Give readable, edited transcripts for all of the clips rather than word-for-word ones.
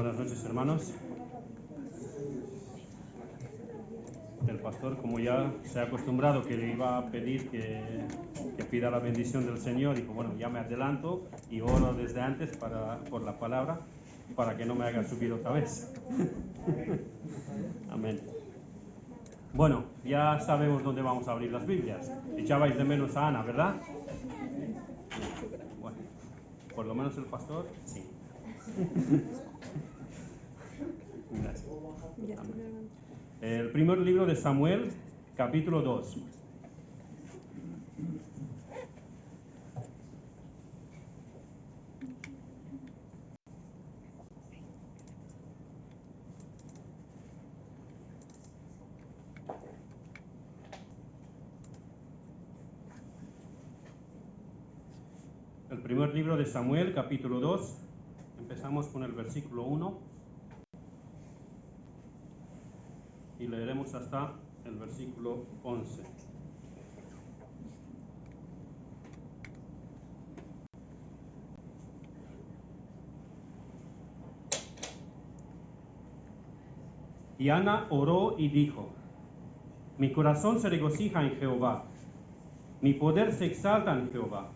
Buenas noches, hermanos. El pastor, como ya se ha acostumbrado que le iba a pedir que pida la bendición del Señor, dijo, bueno, ya me adelanto y oro desde antes por la palabra, para que no me haga subir otra vez. Amén. Bueno, ya sabemos dónde vamos a abrir las Biblias. Echabais de menos a Ana, ¿verdad? Bueno, por lo menos el pastor, sí. Gracias. Amén. El primer libro de Samuel, capítulo 2. El primer libro de Samuel, capítulo 2. Empezamos con el versículo 1 y leeremos hasta el versículo 11. Y Ana oró y dijo: mi corazón se regocija en Jehová, mi poder se exalta en Jehová.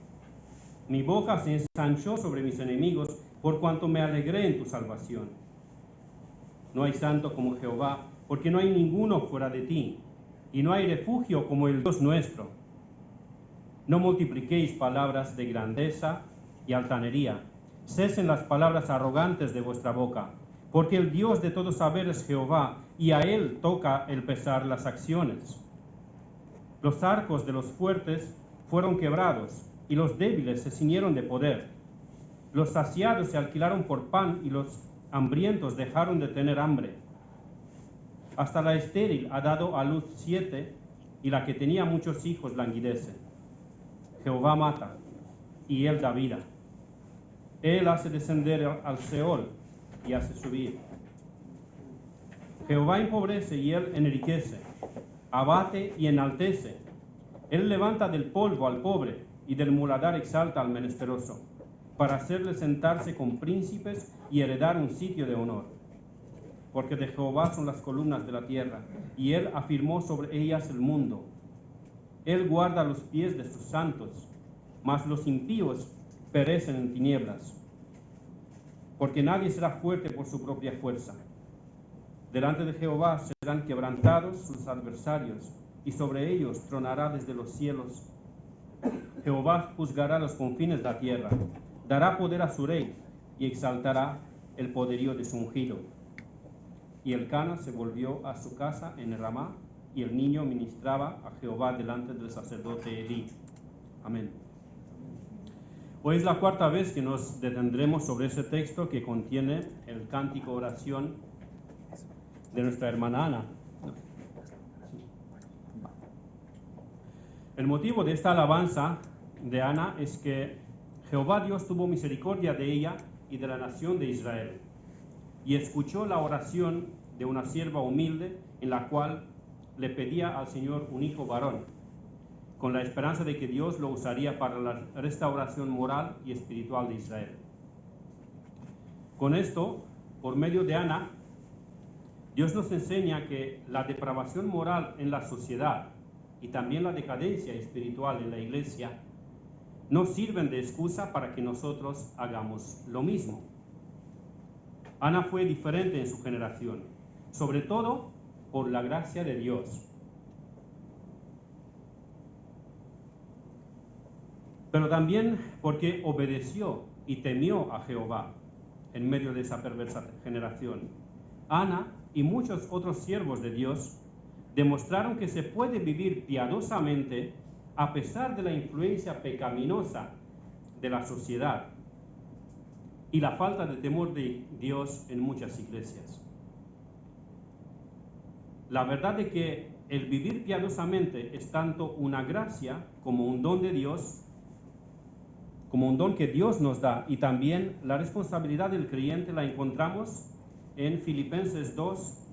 Mi boca se ensanchó sobre mis enemigos, por cuanto me alegré en tu salvación. No hay santo como Jehová, porque no hay ninguno fuera de ti, y no hay refugio como el Dios nuestro. No multipliquéis palabras de grandeza y altanería. Cesen las palabras arrogantes de vuestra boca, porque el Dios de todo saber es Jehová, y a él toca el pesar las acciones. Los arcos de los fuertes fueron quebrados, y los débiles se ciñeron de poder. Los saciados se alquilaron por pan, y los hambrientos dejaron de tener hambre. Hasta la estéril ha dado a luz 7, y la que tenía muchos hijos languidece. Jehová mata, y él da vida. Él hace descender al Seol, y hace subir. Jehová empobrece, y él enriquece. Abate y enaltece. Él levanta del polvo al pobre, y del muladar exalta al menesteroso, para hacerle sentarse con príncipes y heredar un sitio de honor. Porque de Jehová son las columnas de la tierra, y él afirmó sobre ellas el mundo. Él guarda los pies de sus santos, mas los impíos perecen en tinieblas. Porque nadie será fuerte por su propia fuerza. Delante de Jehová serán quebrantados sus adversarios, y sobre ellos tronará desde los cielos. Jehová juzgará los confines de la tierra, dará poder a su rey, y exaltará el poderío de su ungido. Y Elcana se volvió a su casa en Ramá, y el niño ministraba a Jehová delante del sacerdote Elí. Amén. Hoy es la cuarta vez que nos detendremos sobre ese texto que contiene el cántico oración de nuestra hermana Ana. El motivo de esta alabanza de Ana es que Jehová Dios tuvo misericordia de ella y de la nación de Israel, y escuchó la oración de una sierva humilde en la cual le pedía al Señor un hijo varón, con la esperanza de que Dios lo usaría para la restauración moral y espiritual de Israel. Con esto, por medio de Ana, Dios nos enseña que la depravación moral en la sociedad y también la decadencia espiritual en la iglesia no sirven de excusa para que nosotros hagamos lo mismo. Ana fue diferente en su generación, sobre todo por la gracia de Dios. Pero también porque obedeció y temió a Jehová en medio de esa perversa generación. Ana y muchos otros siervos de Dios demostraron que se puede vivir piadosamente a pesar de la influencia pecaminosa de la sociedad y la falta de temor de Dios en muchas iglesias. La verdad de que el vivir piadosamente es tanto una gracia como un don de Dios, como un don que Dios nos da, y también la responsabilidad del creyente la encontramos en Filipenses 2,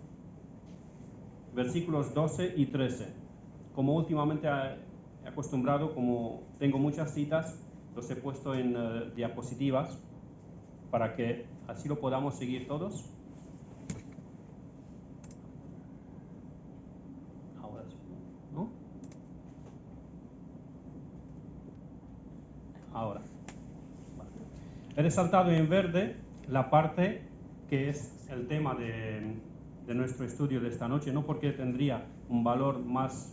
versículos 12 y 13. Como últimamente he acostumbrado, como tengo muchas citas, los he puesto en diapositivas para que así lo podamos seguir todos. Ahora sí, ¿no? Ahora. He resaltado en verde la parte que es el tema de nuestro estudio de esta noche, no porque tendría un valor más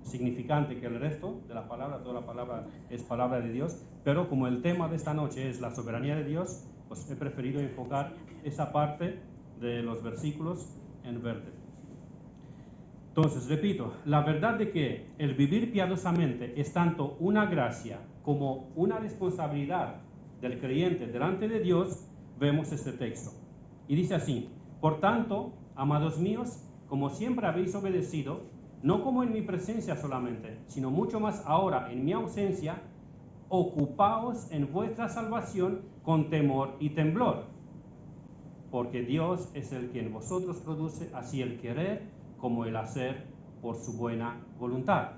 significante que el resto de la palabra, toda la palabra es palabra de Dios, pero como el tema de esta noche es la soberanía de Dios, pues he preferido enfocar esa parte de los versículos en verde. Entonces, repito, la verdad de que el vivir piadosamente es tanto una gracia como una responsabilidad del creyente delante de Dios, vemos este texto. Y dice así: por tanto, amados míos, como siempre habéis obedecido, no como en mi presencia solamente, sino mucho más ahora en mi ausencia, ocupaos en vuestra salvación con temor y temblor, porque Dios es el que en vosotros produce así el querer como el hacer por su buena voluntad.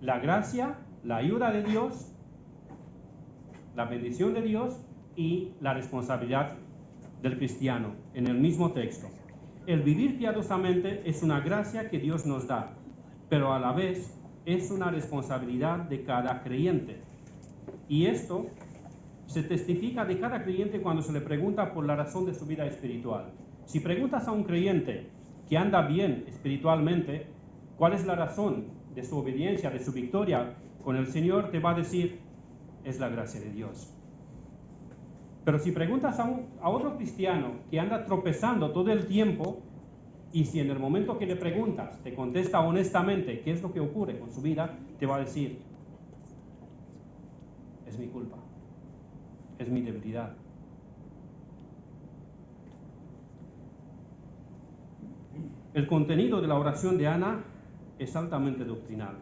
La gracia, la ayuda de Dios, la bendición de Dios y la responsabilidad del cristiano en el mismo texto. El vivir piadosamente es una gracia que Dios nos da, pero a la vez es una responsabilidad de cada creyente. Y esto se testifica de cada creyente cuando se le pregunta por la razón de su vida espiritual. Si preguntas a un creyente que anda bien espiritualmente, ¿cuál es la razón de su obediencia, de su victoria con el Señor? Te va a decir, es la gracia de Dios. Pero si preguntas a otro cristiano que anda tropezando todo el tiempo, y si en el momento que le preguntas te contesta honestamente qué es lo que ocurre con su vida, te va a decir, es mi culpa, es mi debilidad. El contenido de la oración de Ana es altamente doctrinal.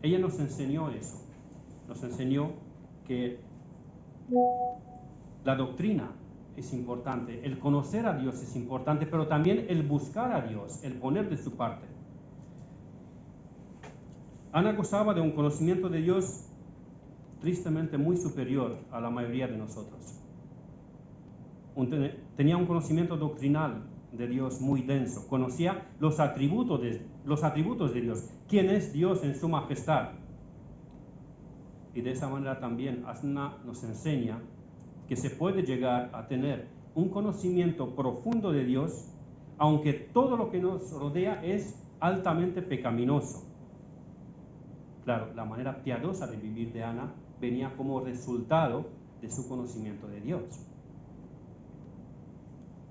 Ella nos enseñó eso, nos enseñó que la doctrina es importante, el conocer a Dios es importante, pero también el buscar a Dios, el poner de su parte. Ana gozaba de un conocimiento de Dios tristemente muy superior a la mayoría de nosotros. Tenía un conocimiento doctrinal de Dios muy denso, conocía los atributos de Dios, quién es Dios en su majestad. Y de esa manera también Ana nos enseña que se puede llegar a tener un conocimiento profundo de Dios, aunque todo lo que nos rodea es altamente pecaminoso. Claro, la manera piadosa de vivir de Ana venía como resultado de su conocimiento de Dios.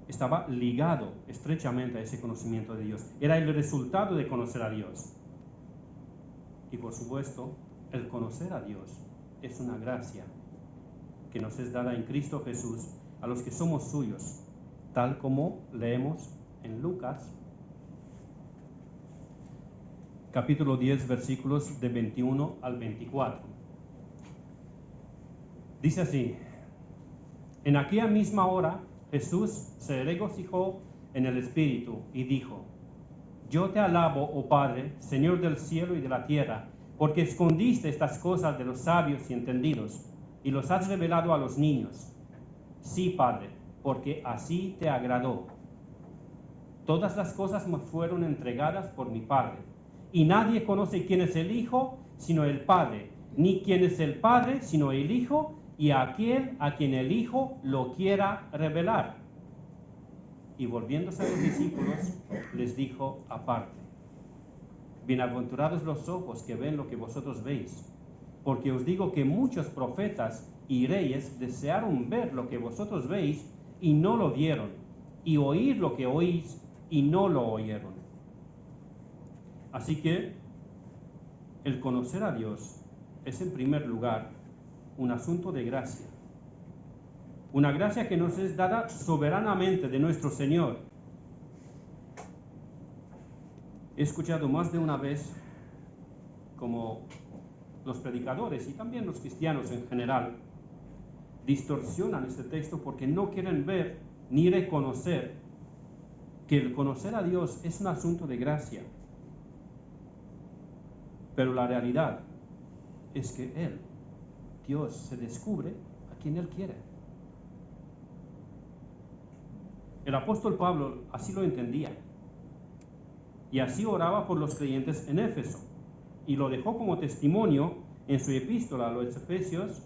Estaba ligado estrechamente a ese conocimiento de Dios. Era el resultado de conocer a Dios. Y por supuesto, el conocer a Dios es una gracia que nos es dada en Cristo Jesús a los que somos suyos, tal como leemos en Lucas, capítulo 10, versículos de 21 al 24. Dice así: en aquella misma hora Jesús se regocijó en el Espíritu y dijo: yo te alabo, oh Padre, Señor del cielo y de la tierra, porque escondiste estas cosas de los sabios y entendidos y los has revelado a los niños. Sí, Padre, porque así te agradó. Todas las cosas me fueron entregadas por mi Padre, y nadie conoce quién es el Hijo sino el Padre, ni quién es el Padre sino el Hijo, y aquel a quien el Hijo lo quiera revelar. Y volviéndose a los discípulos, les dijo aparte: bienaventurados los ojos que ven lo que vosotros veis, porque os digo que muchos profetas y reyes desearon ver lo que vosotros veis y no lo vieron, y oír lo que oís y no lo oyeron. Así que el conocer a Dios es en primer lugar un asunto de gracia. Una gracia que nos es dada soberanamente de nuestro Señor. He escuchado más de una vez como los predicadores y también los cristianos en general distorsionan este texto porque no quieren ver ni reconocer que el conocer a Dios es un asunto de gracia. Pero la realidad es que Él, Dios, se descubre a quien Él quiere. El apóstol Pablo así lo entendía. Y así oraba por los creyentes en Éfeso. Y lo dejó como testimonio en su epístola a los Efesios,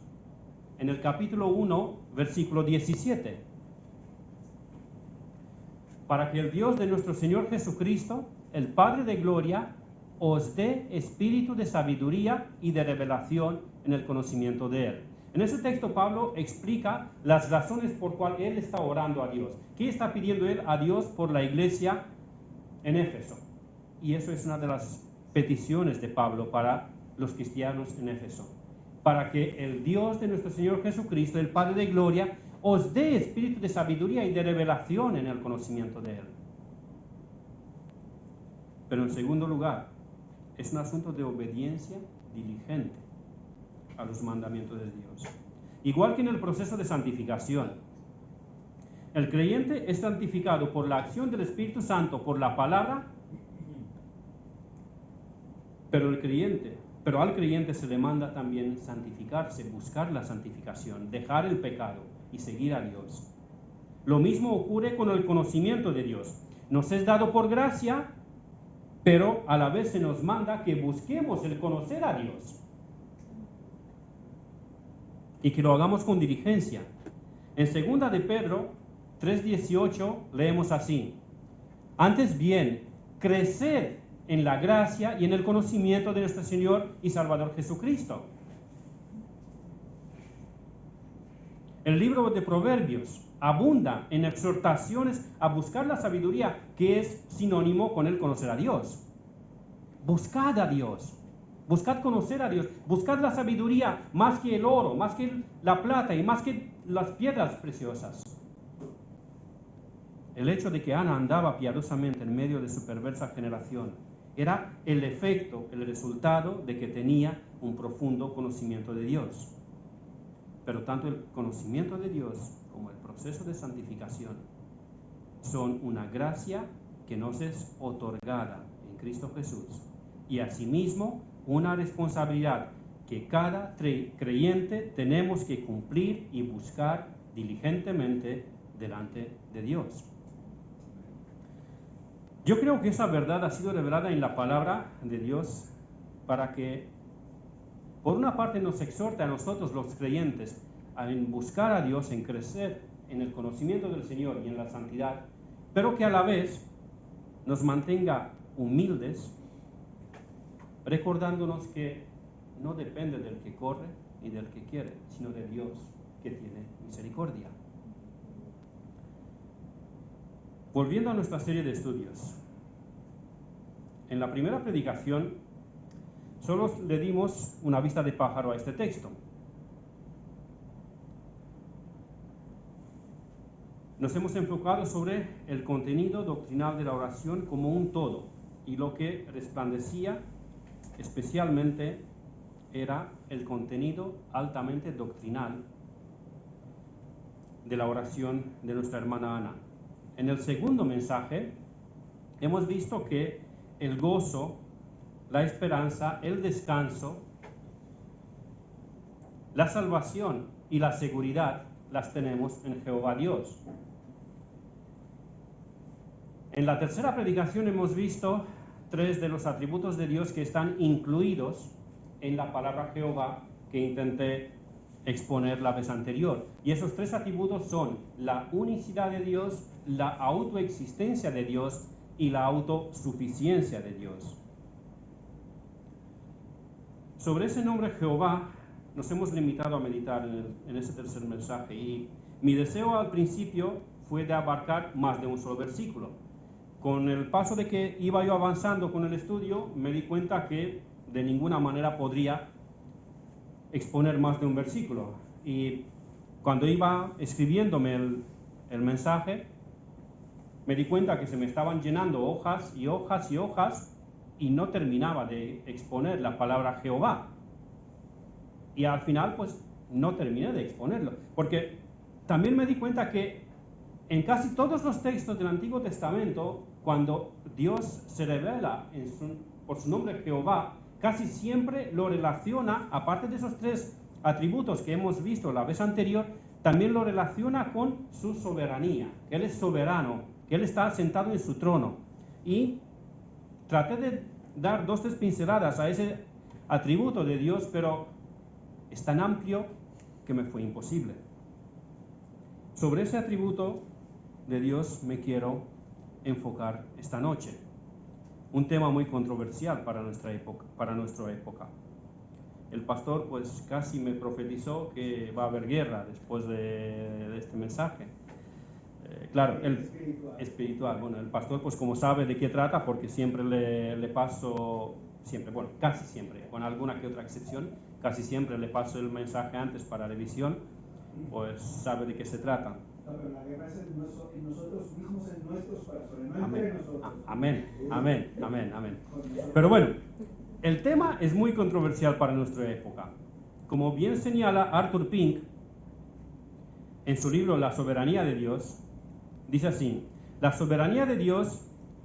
en el capítulo 1, versículo 17. Para que el Dios de nuestro Señor Jesucristo, el Padre de gloria, os dé espíritu de sabiduría y de revelación en el conocimiento de Él. En ese texto Pablo explica las razones por cuales él está orando a Dios. ¿Qué está pidiendo él a Dios por la iglesia en Éfeso? Y eso es una de las peticiones de Pablo para los cristianos en Éfeso. Para que el Dios de nuestro Señor Jesucristo, el Padre de gloria, os dé espíritu de sabiduría y de revelación en el conocimiento de Él. Pero en segundo lugar, es un asunto de obediencia diligente a los mandamientos de Dios. Igual que en el proceso de santificación. El creyente es santificado por la acción del Espíritu Santo, por la palabra, pero al creyente se le manda también santificarse, buscar la santificación, dejar el pecado y seguir a Dios. Lo mismo ocurre con el conocimiento de Dios. Nos es dado por gracia, pero a la vez se nos manda que busquemos el conocer a Dios y que lo hagamos con diligencia. En 2 de Pedro 3:18 leemos así: antes bien, creced en la gracia y en el conocimiento de nuestro Señor y Salvador Jesucristo. El libro de Proverbios abunda en exhortaciones a buscar la sabiduría, que es sinónimo con el conocer a Dios. Buscad a Dios, buscad conocer a Dios, buscad la sabiduría más que el oro, más que la plata y más que las piedras preciosas. El hecho de que Ana andaba piadosamente en medio de su perversa generación era el efecto, el resultado de que tenía un profundo conocimiento de Dios. Pero tanto el conocimiento de Dios como el proceso de santificación son una gracia que nos es otorgada en Cristo Jesús, y asimismo una responsabilidad que cada creyente tenemos que cumplir y buscar diligentemente delante de Dios. Yo creo que esa verdad ha sido revelada en la palabra de Dios para que, por una parte, nos exhorte a nosotros los creyentes en buscar a Dios, en crecer en el conocimiento del Señor y en la santidad, pero que a la vez nos mantenga humildes, recordándonos que no depende del que corre ni del que quiere, sino de Dios que tiene misericordia. Volviendo a nuestra serie de estudios, en la primera predicación solo le dimos una vista de pájaro a este texto. Nos hemos enfocado sobre el contenido doctrinal de la oración como un todo, y lo que resplandecía especialmente era el contenido altamente doctrinal de la oración de nuestra hermana Ana. En el segundo mensaje hemos visto que el gozo, la esperanza, el descanso, la salvación y la seguridad las tenemos en Jehová Dios. En la tercera predicación hemos visto 3 de los atributos de Dios que están incluidos en la palabra Jehová que intenté exponer la vez anterior. Y esos 3 atributos son la unicidad de Dios, la autoexistencia de Dios y la autosuficiencia de Dios. Sobre ese nombre Jehová nos hemos limitado a meditar en ese tercer mensaje, y mi deseo al principio fue de abarcar más de un solo versículo. Con el paso de que iba yo avanzando con el estudio, me di cuenta que de ninguna manera podría exponer más de un versículo. Y cuando iba escribiéndome el mensaje, me di cuenta que se me estaban llenando hojas y hojas y hojas, y no terminaba de exponer la palabra Jehová. Y al final, pues, no terminé de exponerlo. Porque también me di cuenta que en casi todos los textos del Antiguo Testamento, cuando Dios se revela por su nombre Jehová, casi siempre lo relaciona, aparte de esos 3 atributos que hemos visto la vez anterior, también lo relaciona con su soberanía, que Él es soberano, que Él está sentado en su trono. Y traté de dar 2 o 3 pinceladas a ese atributo de Dios, pero es tan amplio que me fue imposible. Sobre ese atributo de Dios me quiero enfocar esta noche. Un tema muy controversial para nuestra época. El pastor pues casi me profetizó que va a haber guerra después de este mensaje. Claro, el espiritual. Bueno, el pastor pues como sabe de qué trata, porque siempre le paso, casi siempre, con alguna que otra excepción, casi siempre le paso el mensaje antes para revisión, pues sabe de qué se trata. No, pero la guerra es en nosotros mismos, en nuestros corazones, no entre nosotros. Amén. Pero bueno, el tema es muy controversial para nuestra época. Como bien señala Arthur Pink en su libro La soberanía de Dios, dice así: la soberanía de Dios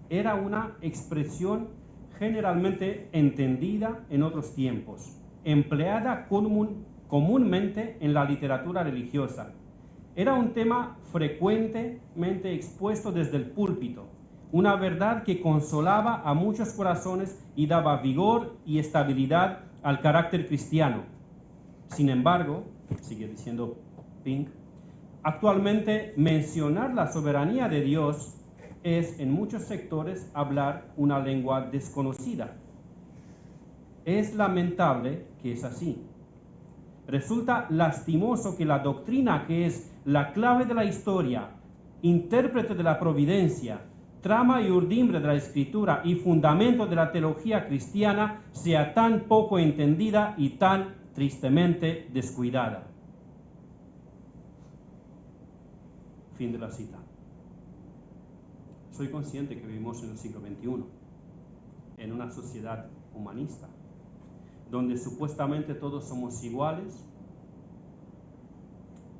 era una expresión generalmente entendida en otros tiempos, empleada comúnmente en la literatura religiosa. Era un tema frecuentemente expuesto desde el púlpito, una verdad que consolaba a muchos corazones y daba vigor y estabilidad al carácter cristiano. Sin embargo, sigue diciendo Pink, actualmente mencionar la soberanía de Dios es en muchos sectores hablar una lengua desconocida. Es lamentable que es así. Resulta lastimoso que la doctrina, que es la clave de la historia, intérprete de la providencia, trama y urdimbre de la escritura y fundamento de la teología cristiana, sea tan poco entendida y tan tristemente descuidada. Fin de la cita. Soy consciente que vivimos en el siglo XXI, en una sociedad humanista, donde supuestamente todos somos iguales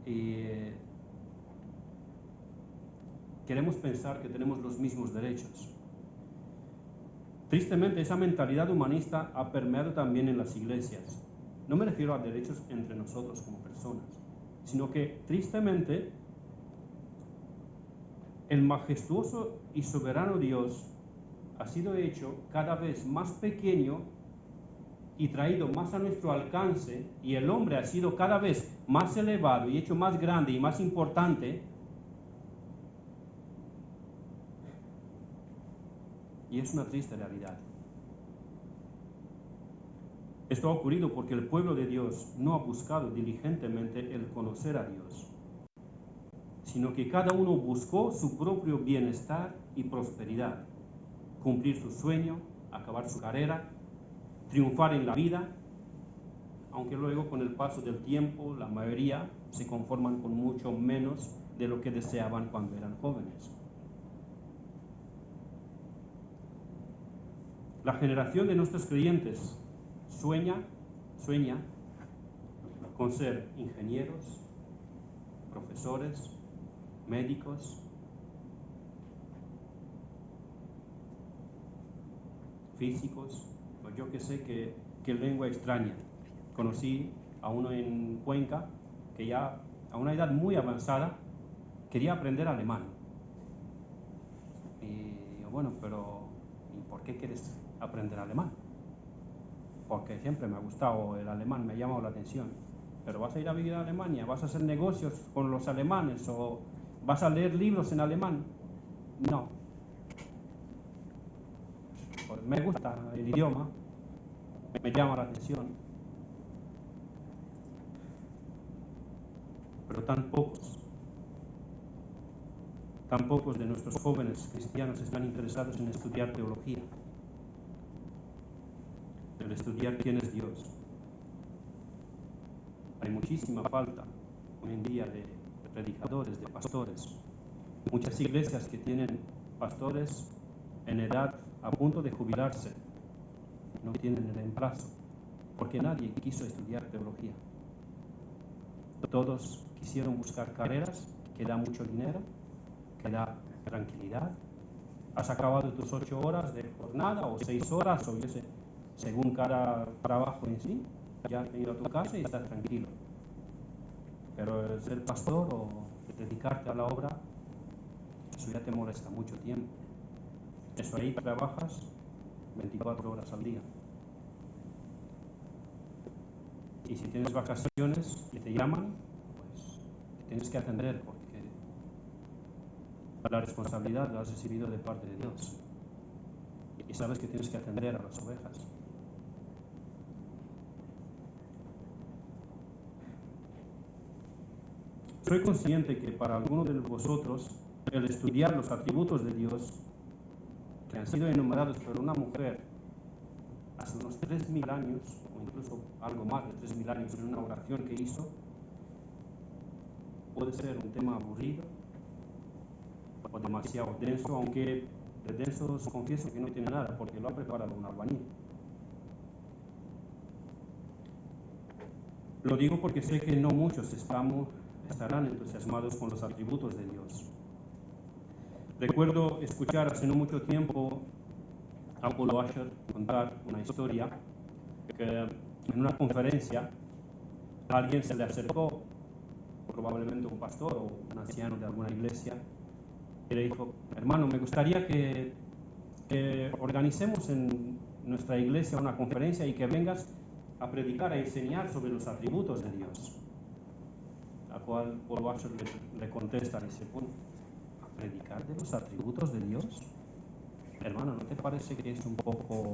y queremos pensar que tenemos los mismos derechos. Tristemente, esa mentalidad humanista ha permeado también en las iglesias. No me refiero a derechos entre nosotros como personas, sino que tristemente el majestuoso y soberano Dios ha sido hecho cada vez más pequeño y traído más a nuestro alcance, y el hombre ha sido cada vez más elevado y hecho más grande y más importante. Y es una triste realidad. Esto ha ocurrido porque el pueblo de Dios no ha buscado diligentemente el conocer a Dios, sino que cada uno buscó su propio bienestar y prosperidad, cumplir su sueño, acabar su carrera, triunfar en la vida, aunque luego con el paso del tiempo la mayoría se conforman con mucho menos de lo que deseaban cuando eran jóvenes. La generación de nuestros creyentes sueña con ser ingenieros, profesores, médicos, físicos, o yo que sé qué lengua extraña. Conocí a uno en Cuenca que ya a una edad muy avanzada quería aprender alemán. Y yo, bueno, pero ¿y por qué quieres aprender alemán? Porque siempre me ha gustado el alemán, me ha llamado la atención. Pero ¿vas a ir a vivir a Alemania? ¿Vas a hacer negocios con los alemanes? ¿O vas a leer libros en alemán? No. Pues me gusta el idioma, me llama la atención. Pero tan pocos de nuestros jóvenes cristianos están interesados en estudiar teología, en estudiar quién es Dios. Hay muchísima falta hoy en día de predicadores, de pastores. Muchas iglesias que tienen pastores en edad a punto de jubilarse no tienen el reemplazo, porque nadie quiso estudiar teología. Todos quisieron buscar carreras que dan mucho dinero, que da tranquilidad. Has acabado tus 8 horas de jornada o 6 horas, o yo sé, según cada trabajo en sí, ya has venido a tu casa y estás tranquilo. Pero el ser pastor o dedicarte a la obra, eso ya te molesta mucho tiempo. Eso ahí trabajas 24 horas al día. Y si tienes vacaciones y te llaman, pues te tienes que atender porque la responsabilidad la has recibido de parte de Dios. Y sabes que tienes que atender a las ovejas. Soy consciente que para algunos de vosotros el estudiar los atributos de Dios que han sido enumerados por una mujer hace unos 3.000 años, o incluso algo más de 3.000 años en una oración que hizo, puede ser un tema aburrido o demasiado denso, aunque de denso os confieso que no tiene nada, porque lo ha preparado un albañil. Lo digo porque sé que no muchos estarán entusiasmados con los atributos de Dios. Recuerdo escuchar hace no mucho tiempo a Paul Washer contar una historia que en una conferencia alguien se le acercó, probablemente un pastor o un anciano de alguna iglesia, y le dijo: hermano, me gustaría que organicemos en nuestra iglesia una conferencia y que vengas a predicar, a enseñar sobre los atributos de Dios. A cual Paul Washer le contesta, dice: ¿a predicar de los atributos de Dios? Hermano, ¿no te parece que es un poco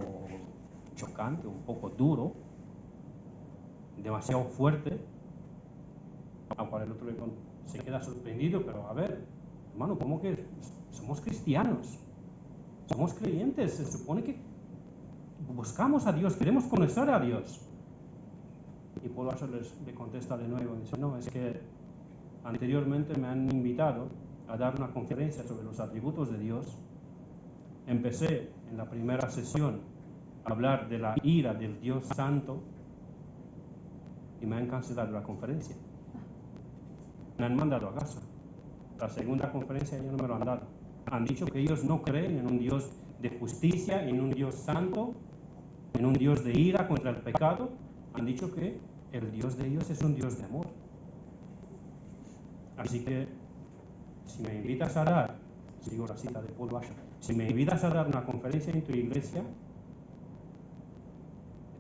chocante, un poco duro, demasiado fuerte? A cual el otro se queda sorprendido, pero a ver, hermano, ¿cómo que somos cristianos? Somos creyentes, se supone que buscamos a Dios, queremos conocer a Dios. Y Paul Washer le contesta de nuevo, dice: no, es que anteriormente me han invitado a dar una conferencia sobre los atributos de Dios. Empecé en la primera sesión a hablar de la ira del Dios Santo y me han cancelado la conferencia. Me han mandado a casa. La segunda conferencia ya no me lo han dado. Han dicho que ellos no creen en un Dios de justicia, en un Dios santo, en un Dios de ira contra el pecado. Han dicho que el Dios de ellos es un Dios de amor. Así que, si me invitas a dar, sigo la cita de Paul Washer, si me invitas a dar una conferencia en tu iglesia,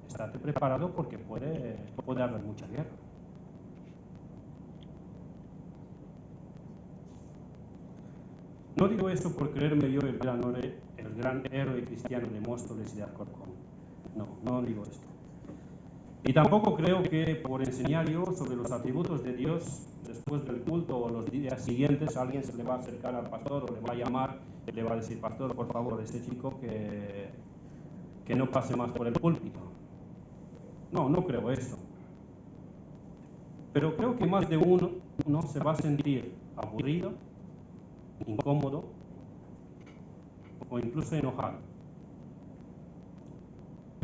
estate preparado porque puede haber mucha guerra. No digo esto por creerme yo el gran héroe cristiano de Móstoles y de Alcorcón. No digo esto. Y tampoco creo que por enseñar yo sobre los atributos de Dios, después del culto o los días siguientes, alguien se le va a acercar al pastor o le va a llamar y le va a decir: pastor, por favor, este chico que no pase más por el púlpito. No creo eso. Pero creo que más de uno se va a sentir aburrido, incómodo o incluso enojado.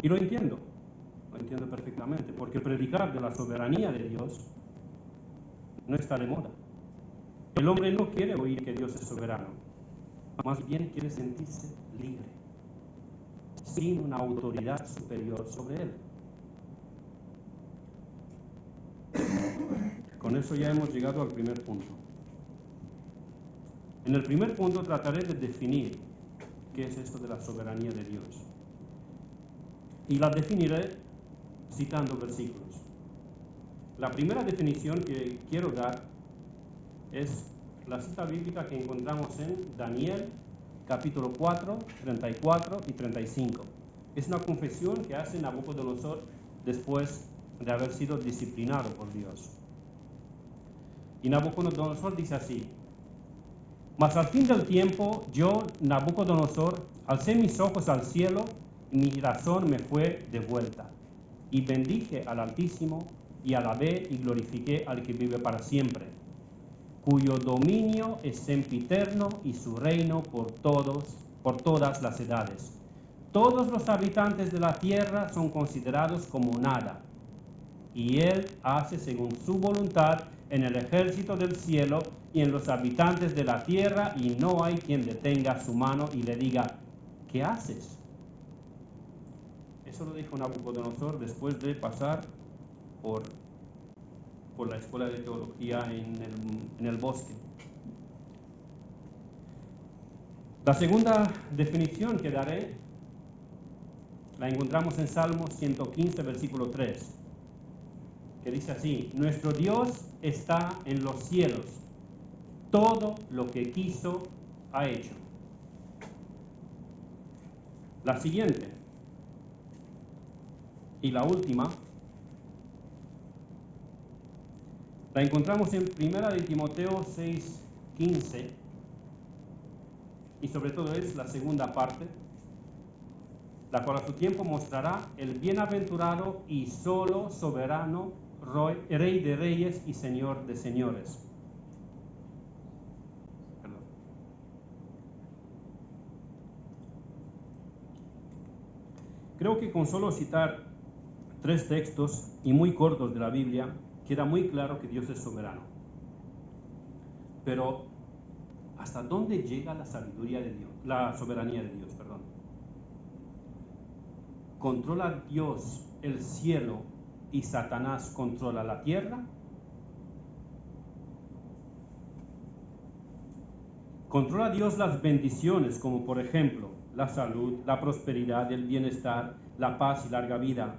Y lo entiendo perfectamente, porque predicar de la soberanía de Dios no está de moda. El hombre no quiere oír que Dios es soberano, más bien quiere sentirse libre, sin una autoridad superior sobre él. Con eso ya hemos llegado al primer punto. En el primer punto trataré de definir qué es esto de la soberanía de Dios. Y la definiré citando versículos. La primera definición que quiero dar es la cita bíblica que encontramos en Daniel, capítulo 4, 34 y 35. Es una confesión que hace Nabucodonosor después de haber sido disciplinado por Dios. Y Nabucodonosor dice así: mas al fin del tiempo, yo, Nabucodonosor, alcé mis ojos al cielo y mi razón me fue devuelta. Y bendije al Altísimo, y alabé y glorifiqué al que vive para siempre, cuyo dominio es sempiterno y su reino por todas las edades. Todos los habitantes de la tierra son considerados como nada, y él hace según su voluntad en el ejército del cielo y en los habitantes de la tierra, y no hay quien detenga su mano y le diga: ¿qué haces? Eso lo dijo Nabucodonosor después de pasar por por la Escuela de Teología en el bosque. La segunda definición que daré la encontramos en Salmo 115, versículo 3, que dice así: nuestro Dios está en los cielos, todo lo que quiso ha hecho. La siguiente y la última la encontramos en 1 de Timoteo 6:15, y sobre todo es la segunda parte, la cual a su tiempo mostrará el bienaventurado y solo soberano Rey de reyes y Señor de señores. Creo que con solo citar 3 textos y muy cortos de la Biblia, queda muy claro que Dios es soberano. Pero, ¿hasta dónde llega la sabiduría de Dios? La soberanía de Dios, perdón. ¿Controla Dios el cielo y Satanás controla la tierra? ¿Controla Dios las bendiciones, como por ejemplo la salud, la prosperidad, el bienestar, la paz y larga vida,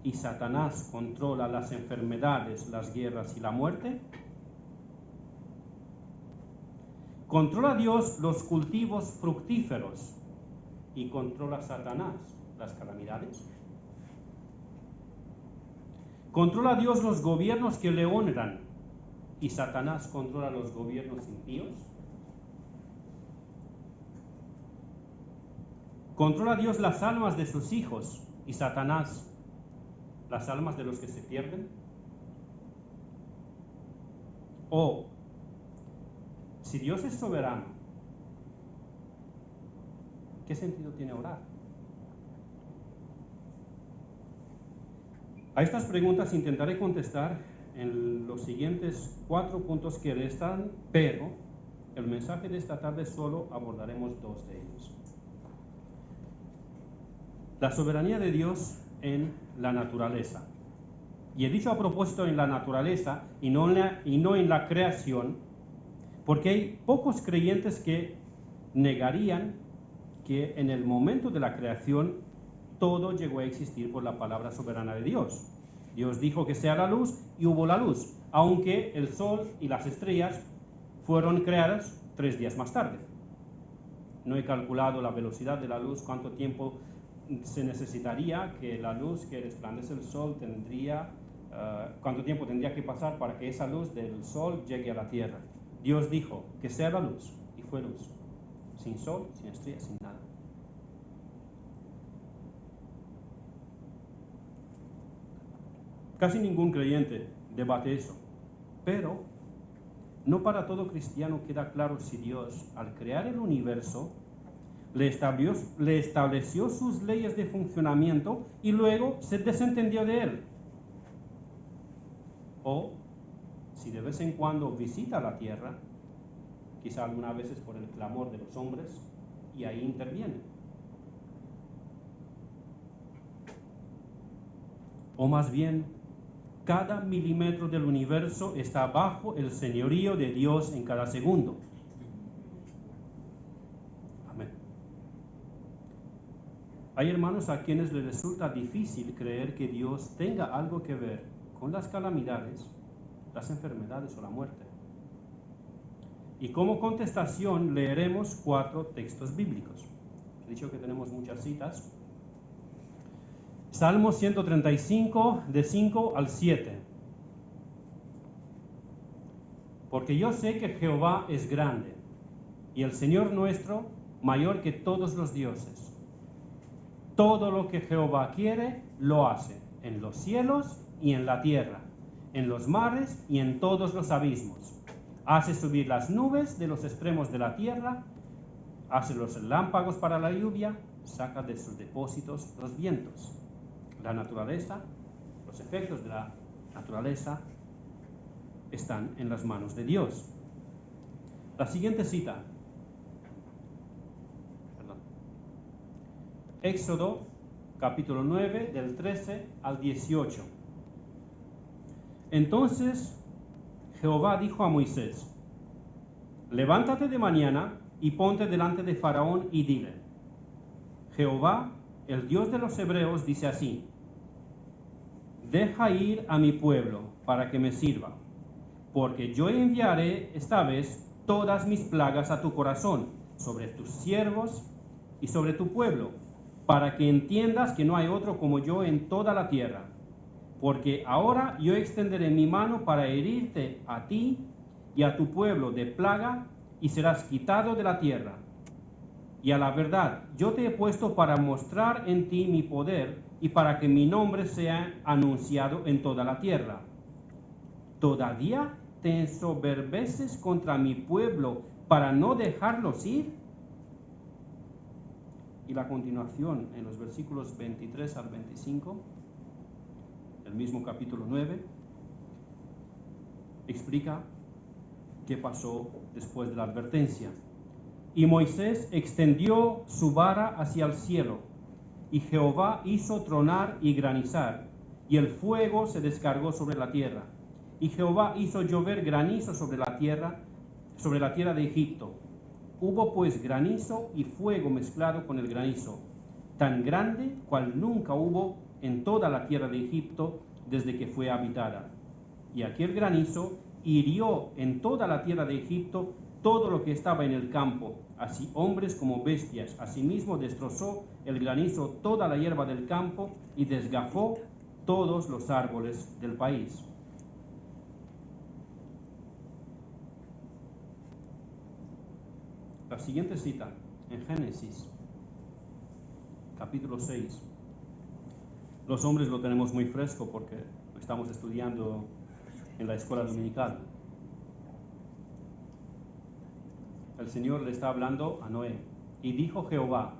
y Satanás controla las enfermedades, las guerras y la muerte? ¿Controla Dios los cultivos fructíferos y controla Satanás las calamidades? ¿Controla Dios los gobiernos que le honran y Satanás controla los gobiernos impíos? ¿Controla Dios las almas de sus hijos y Satanás las almas de los que se pierden? O, si Dios es soberano, ¿qué sentido tiene orar? A estas preguntas intentaré contestar en los siguientes 4 puntos que restan, pero el mensaje de esta tarde solo abordaremos 2 de ellos. La soberanía de Dios en la naturaleza. Y he dicho a propósito en la naturaleza y no en la creación, porque hay pocos creyentes que negarían que en el momento de la creación todo llegó a existir por la palabra soberana de Dios. Dios dijo que sea la luz y hubo la luz, aunque el sol y las estrellas fueron creadas 3 días más tarde. No he calculado la velocidad de la luz, cuánto tiempo se necesitaría que la luz que resplandece el sol cuánto tiempo tendría que pasar para que esa luz del sol llegue a la tierra. Dios dijo que sea la luz y fue luz, sin sol, sin estrellas, sin nada. Casi ningún creyente debate eso, pero no para todo cristiano queda claro si Dios, al crear el universo, le estableció sus leyes de funcionamiento y luego se desentendió de él. O si de vez en cuando visita la tierra, quizá algunas veces por el clamor de los hombres, y ahí interviene. O más bien, cada milímetro del universo está bajo el señorío de Dios en cada segundo. Amén. Hay hermanos a quienes les resulta difícil creer que Dios tenga algo que ver con las calamidades, las enfermedades o la muerte. Y como contestación leeremos 4 textos bíblicos. He dicho que tenemos muchas citas. Salmo 135, de 5 al 7. Porque yo sé que Jehová es grande, y el Señor nuestro mayor que todos los dioses. Todo lo que Jehová quiere, lo hace, en los cielos y en la tierra, en los mares y en todos los abismos. Hace subir las nubes de los extremos de la tierra, hace los relámpagos para la lluvia, saca de sus depósitos los vientos. La naturaleza, los efectos de la naturaleza están en las manos de Dios. La siguiente cita. Éxodo, capítulo 9, del 13 al 18. Entonces Jehová dijo a Moisés: levántate de mañana y ponte delante de Faraón y dile: Jehová, el Dios de los hebreos, dice así: deja ir a mi pueblo para que me sirva, porque yo enviaré esta vez todas mis plagas a tu corazón, sobre tus siervos y sobre tu pueblo, para que entiendas que no hay otro como yo en toda la tierra. Porque ahora yo extenderé mi mano para herirte a ti y a tu pueblo de plaga, y serás quitado de la tierra. Y a la verdad, yo te he puesto para mostrar en ti mi poder y para que mi nombre sea anunciado en toda la tierra. ¿Todavía te ensoberbeces contra mi pueblo para no dejarlos ir? Y la continuación en los versículos 23 al 25, el mismo capítulo 9, explica qué pasó después de la advertencia. Y Moisés extendió su vara hacia el cielo, y Jehová hizo tronar y granizar, y el fuego se descargó sobre la tierra. Y Jehová hizo llover granizo sobre la tierra de Egipto. Hubo pues granizo y fuego mezclado con el granizo, tan grande cual nunca hubo en toda la tierra de Egipto desde que fue habitada. Y aquel granizo hirió en toda la tierra de Egipto todo lo que estaba en el campo, así hombres como bestias. Asimismo destrozó el granizo toda la hierba del campo y desgajó todos los árboles del país. La siguiente cita, en Génesis, capítulo 6. Los hombres lo tenemos muy fresco porque estamos estudiando en la escuela dominical. El Señor le está hablando a Noé. Y dijo Jehová: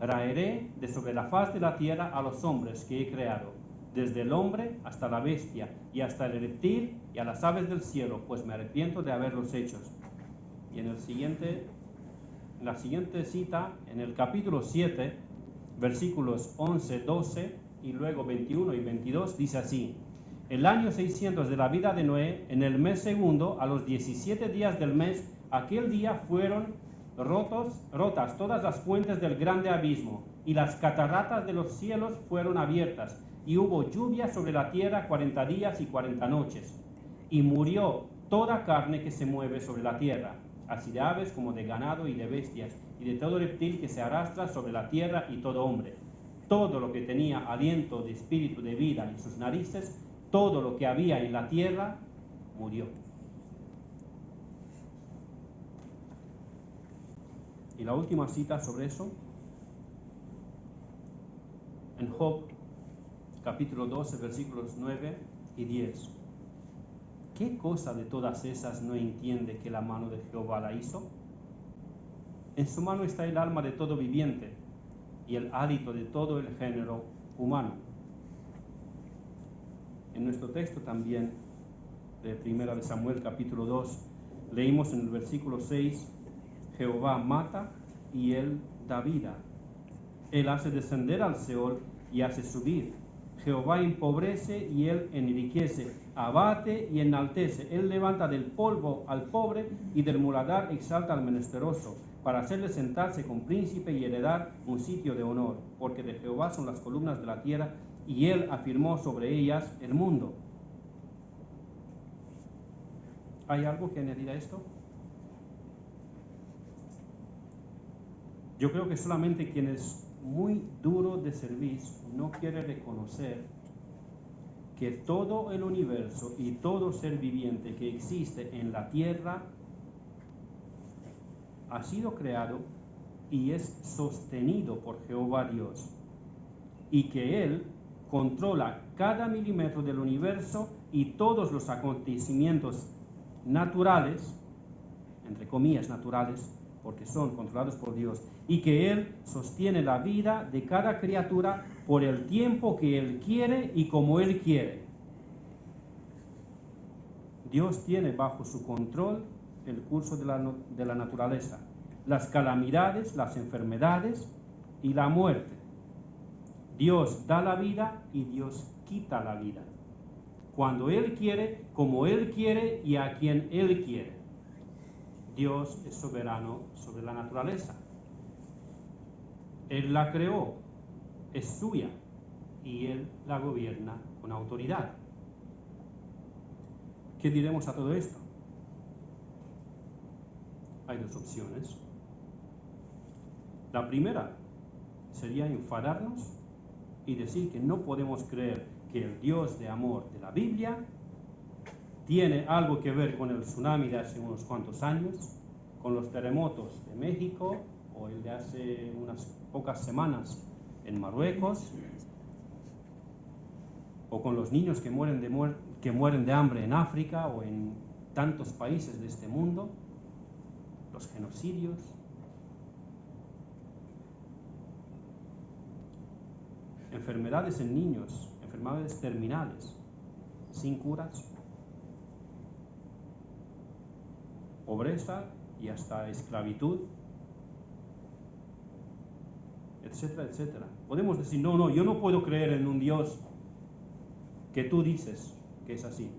raeré de sobre la faz de la tierra a los hombres que he creado, desde el hombre hasta la bestia, y hasta el reptil y a las aves del cielo, pues me arrepiento de haberlos hechos. Y en la siguiente cita, en el capítulo 7, versículos 11, 12 y luego 21 y 22, dice así: el año 600 de la vida de Noé, en el mes segundo, a los 17 días del mes, aquel día fueron rotas todas las fuentes del grande abismo, y las cataratas de los cielos fueron abiertas, y hubo lluvia sobre la tierra 40 días y 40 noches. Y murió toda carne que se mueve sobre la tierra, así de aves como de ganado y de bestias, y de todo reptil que se arrastra sobre la tierra, y todo hombre. Todo lo que tenía aliento de espíritu de vida en sus narices, todo lo que había en la tierra, murió. Y la última cita sobre eso, en Job, capítulo 12, versículos 9 y 10. ¿Qué cosa de todas esas no entiende que la mano de Jehová la hizo? En su mano está el alma de todo viviente y el hálito de todo el género humano. En nuestro texto también, de 1 de Samuel, capítulo 2, leímos en el versículo 6: Jehová mata y él da vida. Él hace descender al Seol y hace subir. Jehová empobrece y él enriquece, abate y enaltece. Él levanta del polvo al pobre y del muladar exalta al menesteroso, para hacerle sentarse con príncipe y heredar un sitio de honor. Porque de Jehová son las columnas de la tierra, y él afirmó sobre ellas el mundo. ¿Hay algo que añadir a esto? Yo creo que solamente quien es muy duro de servicio no quiere reconocer que todo el universo y todo ser viviente que existe en la tierra ha sido creado y es sostenido por Jehová Dios, y que Él controla cada milímetro del universo y todos los acontecimientos naturales, entre comillas naturales, porque son controlados por Dios, y que Él sostiene la vida de cada criatura por el tiempo que Él quiere y como Él quiere. Dios tiene bajo su control el curso de la naturaleza, las calamidades, las enfermedades y la muerte. Dios da la vida y Dios quita la vida. cuando Él quiere, como Él quiere y a quien Él quiere. Dios es soberano sobre la naturaleza. Él la creó, es suya, y Él la gobierna con autoridad. ¿Qué diremos a todo esto? Hay dos opciones. La primera sería enfadarnos y decir que no podemos creer que el Dios de amor de la Biblia tiene algo que ver con el tsunami de hace unos cuantos años, con los terremotos de México o el de hace unas pocas semanas en Marruecos, o con los niños que mueren de hambre en África o en tantos países de este mundo, los genocidios. Enfermedades en niños, enfermedades terminales, sin curas, pobreza y hasta esclavitud, etcétera, etcétera. Podemos decir, no, yo no puedo creer en un Dios que tú dices que es así.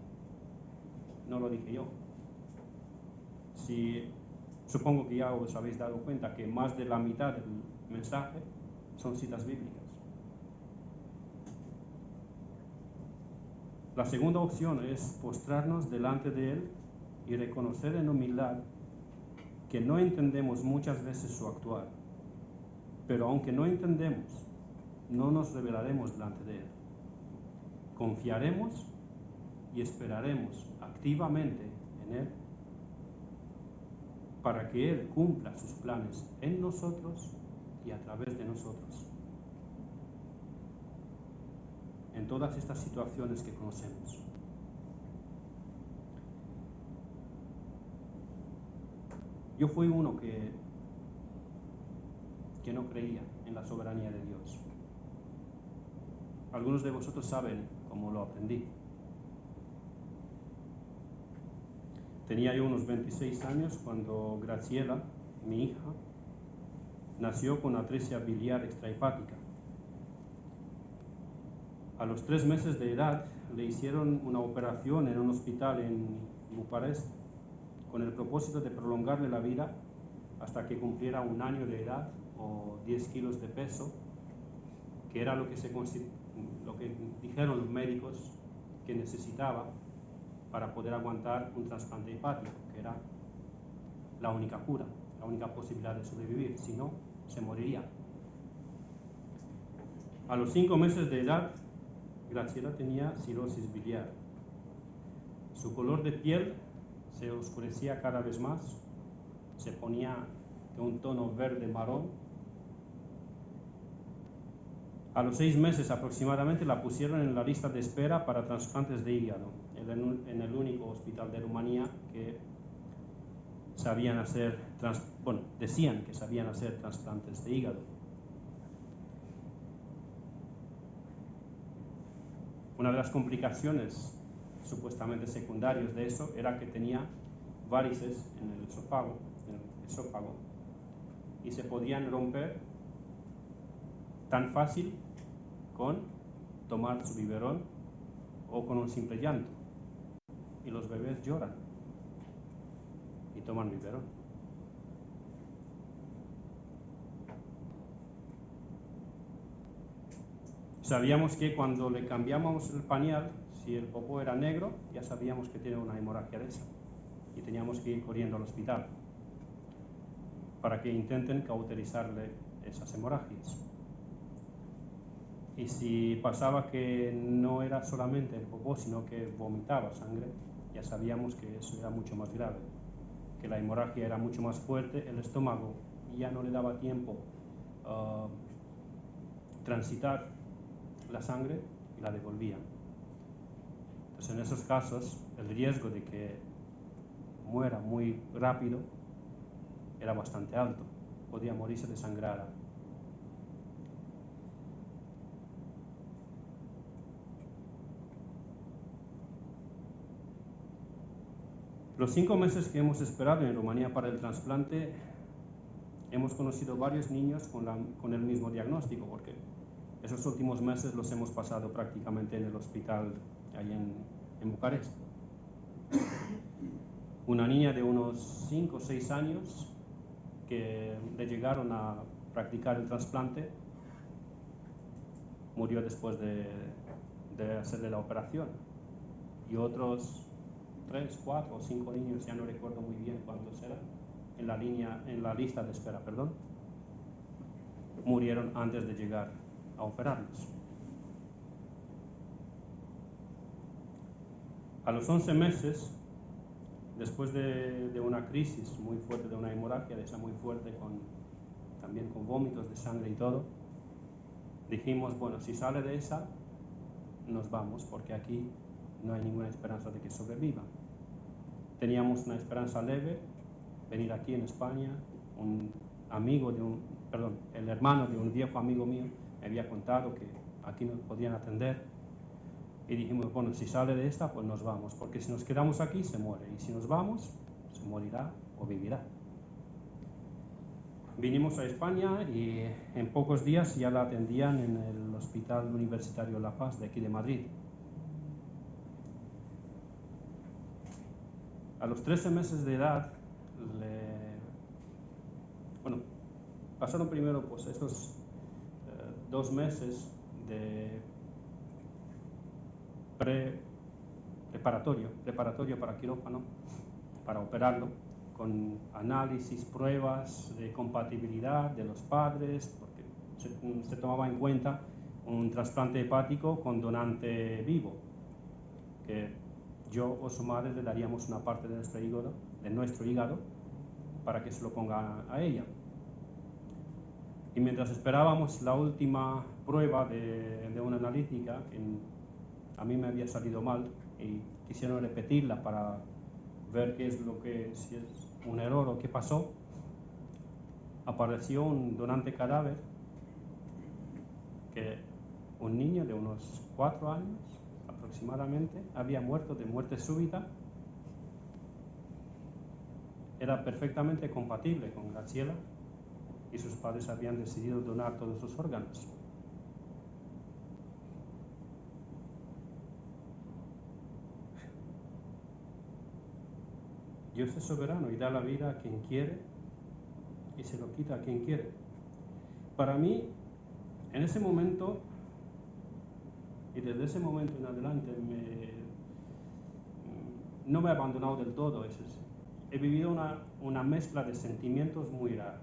No lo dije yo. Supongo que ya os habéis dado cuenta que más de la mitad del mensaje son citas bíblicas. La segunda opción es postrarnos delante de Él y reconocer en humildad que no entendemos muchas veces su actuar, pero aunque no entendemos, no nos rebelaremos delante de Él. Confiaremos y esperaremos activamente en Él para que Él cumpla sus planes en nosotros y a través de nosotros, en todas estas situaciones que conocemos. Yo fui uno que no creía en la soberanía de Dios. Algunos de vosotros saben cómo lo aprendí. Tenía yo unos 26 años cuando Graciela, mi hija, nació con atresia biliar extrahepática. A los 3 meses de edad le hicieron una operación en un hospital en Bucarest con el propósito de prolongarle la vida hasta que cumpliera 1 año de edad o 10 kilos de peso, que era lo que dijeron los médicos que necesitaba para poder aguantar un trasplante hepático, que era la única cura, la única posibilidad de sobrevivir, si no, se moriría. A los 5 meses de edad, Graciela tenía cirrosis biliar. Su color de piel se oscurecía cada vez más, se ponía de un tono verde marrón. A los 6 meses aproximadamente la pusieron en la lista de espera para trasplantes de hígado, en el único hospital de Rumanía que decían que sabían hacer trasplantes de hígado. Una de las complicaciones supuestamente secundarias de eso era que tenía varices en el esófago, y se podían romper tan fácil con tomar su biberón o con un simple llanto. Y los bebés lloran y toman biberón. Sabíamos que cuando le cambiamos el pañal, si el popó era negro, ya sabíamos que tenía una hemorragia de esa y teníamos que ir corriendo al hospital para que intenten cauterizarle esas hemorragias. Y si pasaba que no era solamente el popó, sino que vomitaba sangre, ya sabíamos que eso era mucho más grave, que la hemorragia era mucho más fuerte, el estómago ya no le daba tiempo transitar la sangre y la devolvía. Entonces en esos casos el riesgo de que muera muy rápido era bastante alto, podía morirse desangrada. Los 5 meses que hemos esperado en Rumanía para el trasplante, hemos conocido varios niños con el mismo diagnóstico, porque esos últimos meses los hemos pasado prácticamente en el hospital, ahí en Bucarest. Una niña de unos 5 o 6 años que le llegaron a practicar el trasplante murió después de hacerle la operación. Y otros 3, 4 o 5 niños, ya no recuerdo muy bien cuántos eran, en la lista de espera, murieron antes de llegar a operarlos. A los 11 meses, después de una crisis muy fuerte, de una hemorragia de esa muy fuerte, también con vómitos de sangre y todo, dijimos, bueno, si sale de esa, nos vamos, porque aquí no hay ninguna esperanza de que sobreviva. Teníamos una esperanza leve, venir aquí en España, el hermano de un viejo amigo mío me había contado que aquí nos podían atender, y dijimos, bueno, si sale de esta, pues nos vamos, porque si nos quedamos aquí se muere, y si nos vamos, se morirá o vivirá. Vinimos a España y en pocos días ya la atendían en el Hospital Universitario La Paz de aquí de Madrid. A los 13 meses de edad, pasaron primero pues estos 2 meses de preparatorio para quirófano, para operarlo, con análisis, pruebas de compatibilidad de los padres, porque se tomaba en cuenta un trasplante hepático con donante vivo, que yo o su madre le daríamos una parte de nuestro hígado para que se lo ponga a ella. Y mientras esperábamos la última prueba de una analítica, que a mí me había salido mal, y quisieron repetirla para ver qué es si es un error o qué pasó, apareció un donante cadáver, que un niño de unos 4 años aproximadamente había muerto de muerte súbita. Era perfectamente compatible con Graciela y sus padres habían decidido donar todos sus órganos. Dios es soberano y da la vida a quien quiere y se lo quita a quien quiere. Para mí, en ese momento, y desde ese momento en adelante, no me he abandonado del todo. He vivido una mezcla de sentimientos muy rara.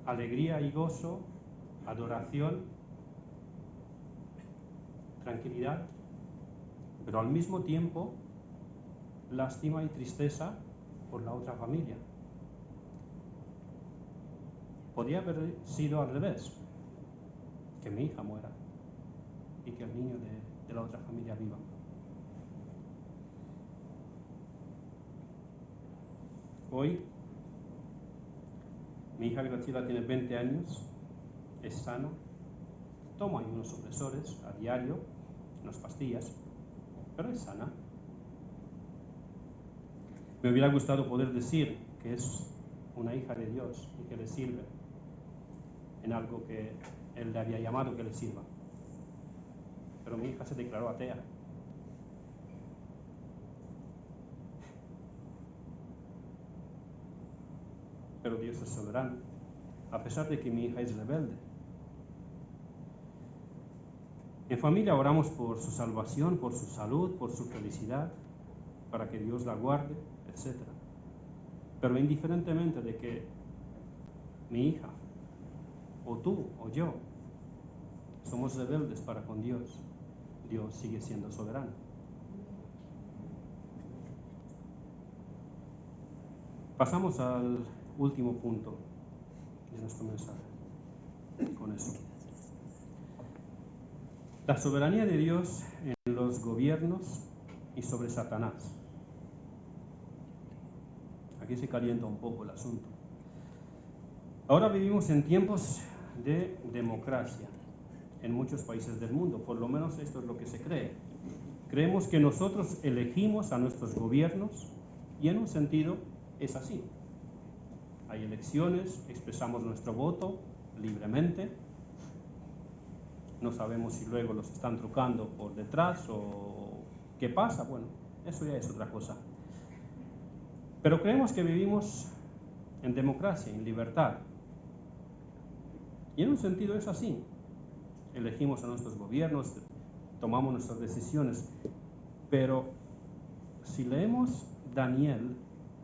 Alegría y gozo, adoración, tranquilidad, pero al mismo tiempo lástima y tristeza por la otra familia. Podría haber sido al revés, que mi hija muera y que el niño de la otra familia viva. Hoy, mi hija Graciela tiene 20 años, es sana, toma inmunosupresores a diario, unas pastillas, pero es sana. Me hubiera gustado poder decir que es una hija de Dios y que le sirve en algo que Él le había llamado que le sirva. Pero mi hija se declaró atea. Pero Dios es soberano, a pesar de que mi hija es rebelde. En familia oramos por su salvación, por su salud, por su felicidad, para que Dios la guarde, etc. Pero indiferentemente de que mi hija, o tú, o yo, somos rebeldes para con Dios, Dios sigue siendo soberano. Pasamos al último punto de nuestro mensaje. Con eso, la soberanía de Dios en los gobiernos y sobre Satanás. Aquí se calienta un poco el asunto. Ahora vivimos en tiempos de democracia en muchos países del mundo, por lo menos esto es lo que se cree. Creemos que nosotros elegimos a nuestros gobiernos y en un sentido es así. Hay elecciones, expresamos nuestro voto libremente No sabemos si luego los están trucando por detrás o qué pasa. Bueno, eso ya es otra cosa. Pero creemos que vivimos en democracia, en libertad. Y en un sentido es así. Elegimos a nuestros gobiernos, tomamos nuestras decisiones. Pero si leemos Daniel,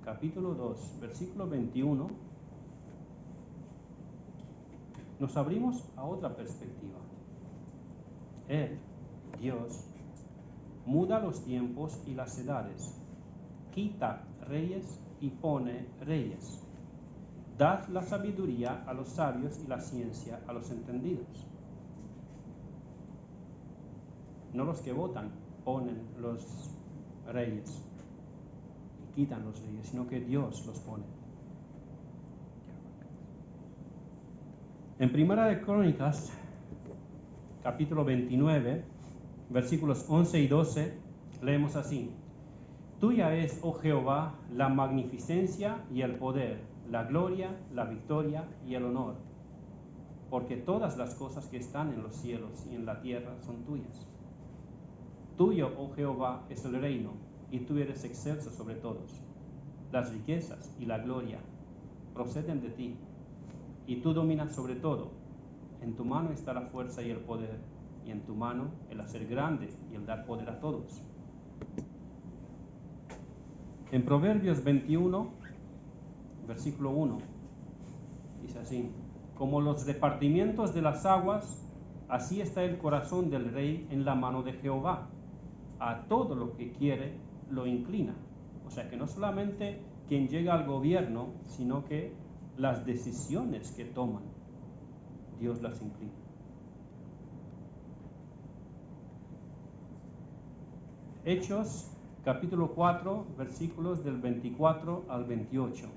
capítulo 2, versículo 21, nos abrimos a otra perspectiva. Él, Dios, muda los tiempos y las edades, quita reyes y pone reyes. Dad la sabiduría a los sabios y la ciencia a los entendidos. No los que votan ponen los reyes y quitan los reyes, sino que Dios los pone. En Primera de Crónicas, capítulo 29, versículos 11 y 12, leemos así: Tuya es, oh Jehová, la magnificencia y el poder, la gloria, la victoria y el honor, porque todas las cosas que están en los cielos y en la tierra son tuyas. Tuyo, oh Jehová, es el reino, y tú eres excelso sobre todos. Las riquezas y la gloria proceden de ti, y tú dominas sobre todo. En tu mano está la fuerza y el poder, y en tu mano el hacer grande y el dar poder a todos. En Proverbios 21, versículo 1, dice así: Como los repartimientos de las aguas, así está el corazón del rey en la mano de Jehová. A todo lo que quiere lo inclina. O sea que no solamente quien llega al gobierno, sino que las decisiones que toman, Dios las inclina. Hechos, capítulo 4, versículos del 24 al 28.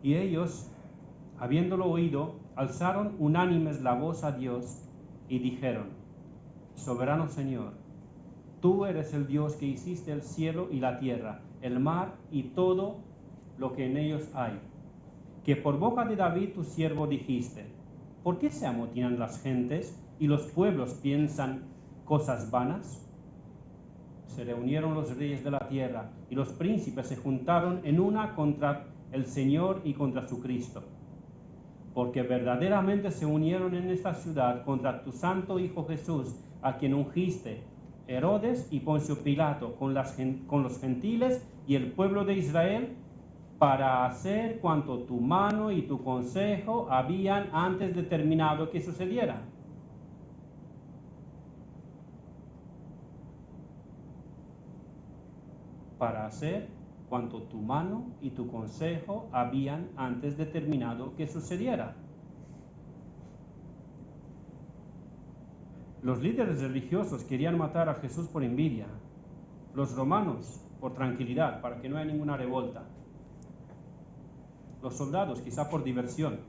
Y ellos, habiéndolo oído, alzaron unánimes la voz a Dios y dijeron: Soberano Señor, tú eres el Dios que hiciste el cielo y la tierra, el mar y todo lo que en ellos hay, que por boca de David tu siervo dijiste: ¿Por qué se amotinan las gentes y los pueblos piensan cosas vanas? Se reunieron los reyes de la tierra y los príncipes se juntaron en una contra el Señor y contra su Cristo, porque verdaderamente se unieron en esta ciudad contra tu santo Hijo Jesús, a quien ungiste Herodes y Poncio Pilato con los gentiles y el pueblo de Israel, para hacer cuanto tu mano y tu consejo habían antes determinado que sucediera. Para hacer cuanto tu mano y tu consejo habían antes determinado que sucediera. Los líderes religiosos querían matar a Jesús por envidia, los romanos por tranquilidad, para que no haya ninguna revolta, los soldados quizá por diversión.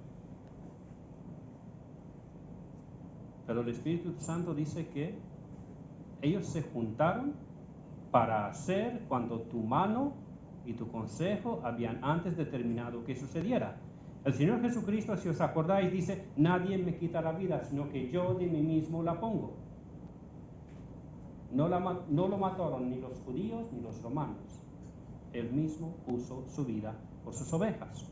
Pero el Espíritu Santo dice que ellos se juntaron para hacer cuanto tu mano y tu consejo habían antes determinado que sucediera. El Señor Jesucristo, si os acordáis, dice: nadie me quita la vida, sino que yo de mí mismo la pongo. No lo mataron ni los judíos ni los romanos. Él mismo puso su vida por sus ovejas.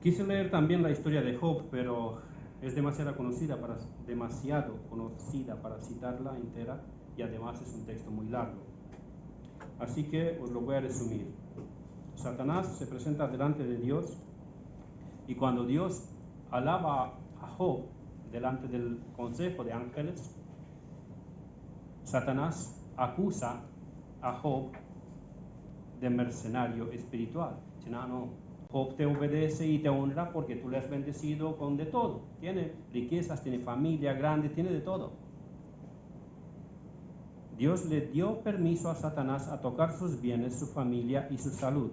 Quise leer también la historia de Job, pero es demasiado conocida para citarla entera, y además es un texto muy largo. Así que os lo voy a resumir. Satanás se presenta delante de Dios, y cuando Dios alaba a Job delante del consejo de ángeles, Satanás acusa a Job de mercenario espiritual. Dice: no, Job te obedece y te honra porque tú le has bendecido con de todo. Tiene riquezas, tiene familia grande, tiene de todo. Dios le dio permiso a Satanás a tocar sus bienes, su familia y su salud,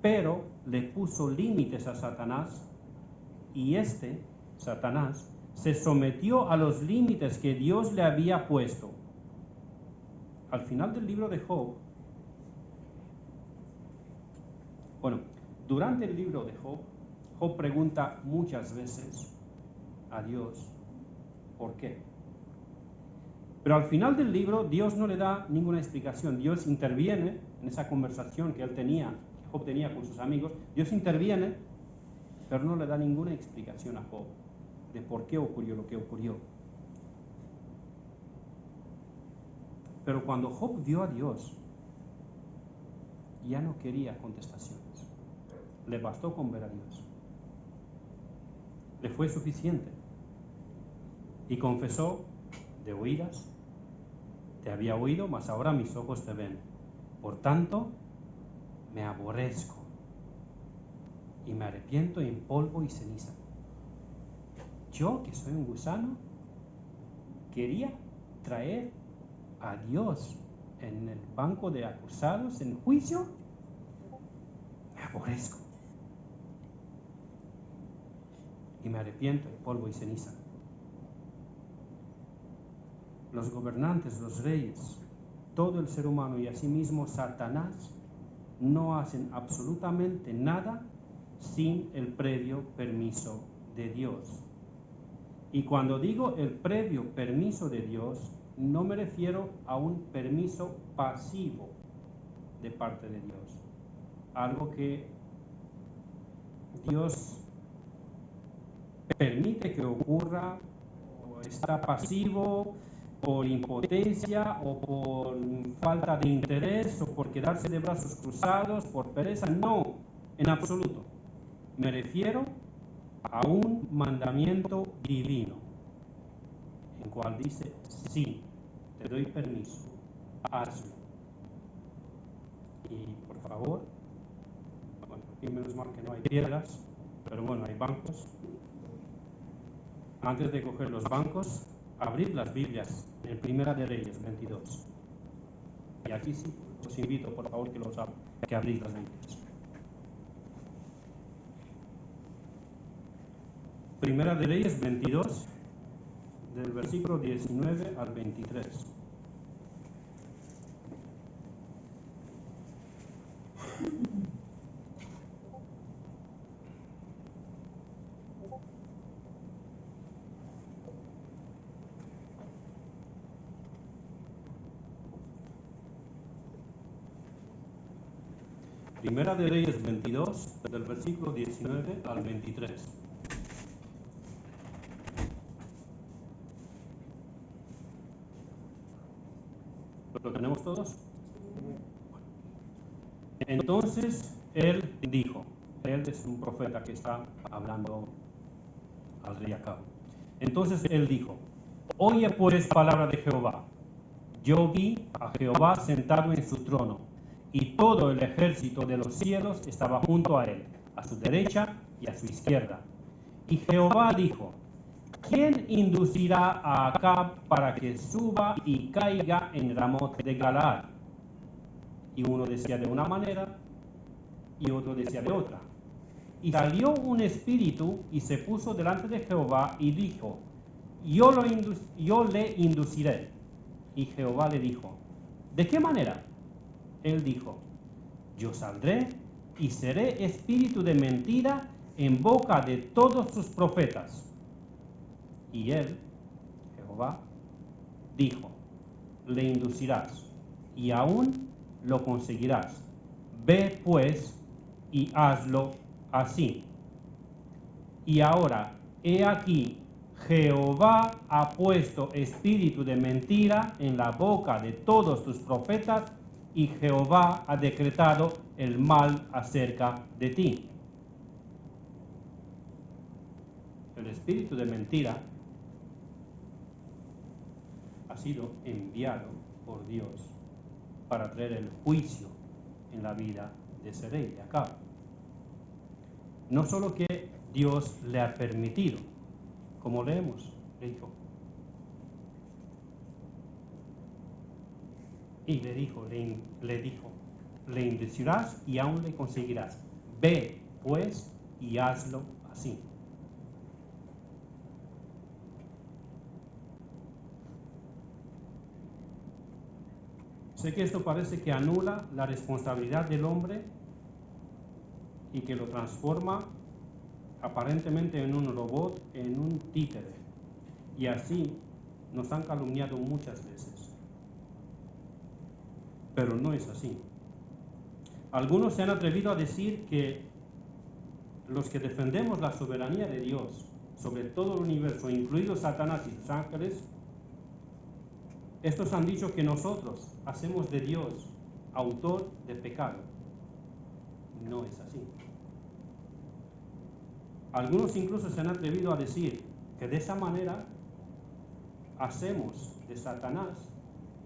pero le puso límites a Satanás, y Satanás, se sometió a los límites que Dios le había puesto. Al final del libro de Job, Bueno, durante el libro de Job, Job pregunta muchas veces a Dios, ¿por qué? Pero al final del libro, Dios no le da ninguna explicación. Dios interviene en esa conversación que Job tenía con sus amigos. Dios interviene, pero no le da ninguna explicación a Job de por qué ocurrió lo que ocurrió. Pero cuando Job vio a Dios, ya no quería contestaciones. Le bastó con ver a Dios. Le fue suficiente. Y confesó: de oídas te había oído, mas ahora mis ojos te ven. Por tanto, me aborrezco y me arrepiento en polvo y ceniza. Yo, que soy un gusano, quería traer a Dios en el banco de acusados en juicio. Me aborrezco y me arrepiento en polvo y ceniza. Los gobernantes, los reyes, todo el ser humano y asimismo Satanás no hacen absolutamente nada sin el previo permiso de Dios. Y cuando digo el previo permiso de Dios, no me refiero a un permiso pasivo de parte de Dios. Algo que Dios permite que ocurra, o está pasivo por impotencia o por falta de interés o por quedarse de brazos cruzados, por pereza. No, en absoluto. Me refiero a un mandamiento divino, en cual dice: sí, te doy permiso, hazlo. Y por favor, bueno, aquí menos mal que no hay piedras, pero bueno, hay bancos. Antes de coger los bancos, abrid las Biblias en Primera de Reyes 22. Y aquí sí, os invito, por favor, que abrid las Biblias. Primera de Reyes 22, del versículo 19 al 23. Primera de Reyes 22, del versículo 19 al 23. ¿Lo tenemos todos? Entonces él dijo, él es un profeta que está hablando al rey Acab. Entonces él dijo: oye pues palabra de Jehová. Yo vi a Jehová sentado en su trono, y todo el ejército de los cielos estaba junto a él, a su derecha y a su izquierda. Y Jehová dijo: ¿quién inducirá a Acab para que suba y caiga en Ramot de Galaad? Y uno decía de una manera, y otro decía de otra. Y salió un espíritu y se puso delante de Jehová y dijo: yo le induciré. Y Jehová le dijo: ¿de qué manera? Él dijo: yo saldré y seré espíritu de mentira en boca de todos sus profetas. Y él, Jehová, dijo: le inducirás, y aún lo conseguirás. Ve pues y hazlo así. Y ahora, he aquí, Jehová ha puesto espíritu de mentira en la boca de todos tus profetas, y Jehová ha decretado el mal acerca de ti. El espíritu de mentira ha sido enviado por Dios para traer el juicio en la vida de ese rey de Acab. No solo que Dios le ha permitido, como leemos, le dijo, y le dijo, le inducirás y aún le conseguirás. Ve pues y hazlo así. Sé que esto parece que anula la responsabilidad del hombre y que lo transforma aparentemente en un robot, en un títere. Y así nos han calumniado muchas veces. Pero no es así. Algunos se han atrevido a decir que los que defendemos la soberanía de Dios sobre todo el universo, incluidos Satanás y sus ángeles, estos han dicho que nosotros hacemos de Dios autor de pecado. No es así. Algunos incluso se han atrevido a decir que de esa manera hacemos de Satanás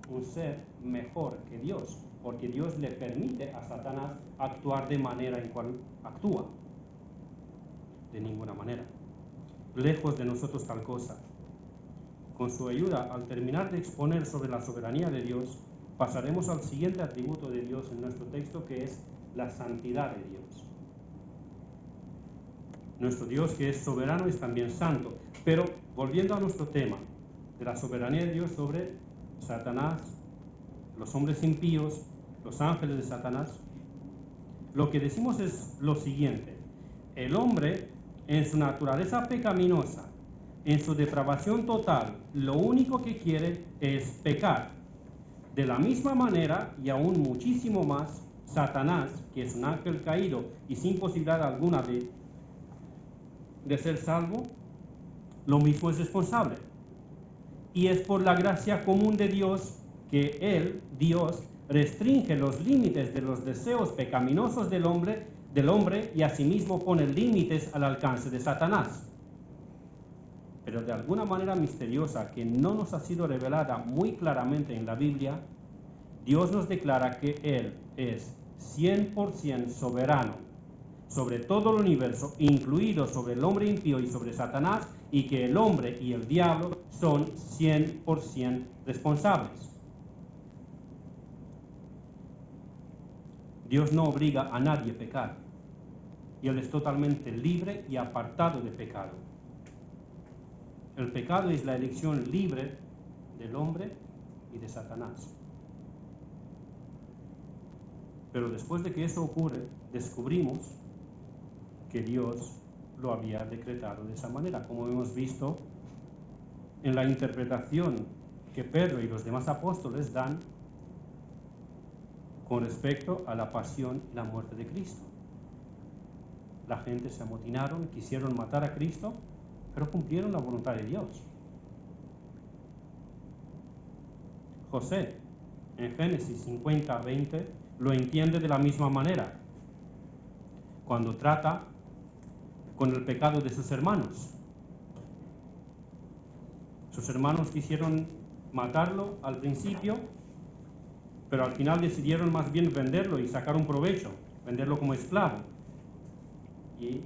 un ser mejor que Dios, porque Dios le permite a Satanás actuar de manera en cual actúa. De ninguna manera. Lejos de nosotros tal cosa. Con su ayuda, al terminar de exponer sobre la soberanía de Dios, pasaremos al siguiente atributo de Dios en nuestro texto, que es la santidad de Dios. Nuestro Dios, que es soberano, es también santo. Pero, volviendo a nuestro tema, de la soberanía de Dios sobre Satanás, los hombres impíos, los ángeles de Satanás, lo que decimos es lo siguiente: el hombre, en su naturaleza pecaminosa, en su depravación total, lo único que quiere es pecar. De la misma manera, y aún muchísimo más, Satanás, que es un ángel caído y sin posibilidad alguna de ser salvo, lo mismo es responsable. Y es por la gracia común de Dios que Él, Dios, restringe los límites de los deseos pecaminosos del hombre y asimismo pone límites al alcance de Satanás. Pero de alguna manera misteriosa que no nos ha sido revelada muy claramente en la Biblia, Dios nos declara que Él es 100% soberano sobre todo el universo, incluido sobre el hombre impío y sobre Satanás, y que el hombre y el diablo son 100% responsables. Dios no obliga a nadie a pecar, y Él es totalmente libre y apartado de pecado. El pecado es la elección libre del hombre y de Satanás. Pero después de que eso ocurre, descubrimos que Dios lo había decretado de esa manera, como hemos visto en la interpretación que Pedro y los demás apóstoles dan con respecto a la pasión y la muerte de Cristo. La gente se amotinaron, quisieron matar a Cristo, pero cumplieron la voluntad de Dios. José, en Génesis 50:20, lo entiende de la misma manera, cuando trata con el pecado de sus hermanos. Sus hermanos quisieron matarlo al principio, pero al final decidieron más bien venderlo y sacar un provecho, venderlo como esclavo. Y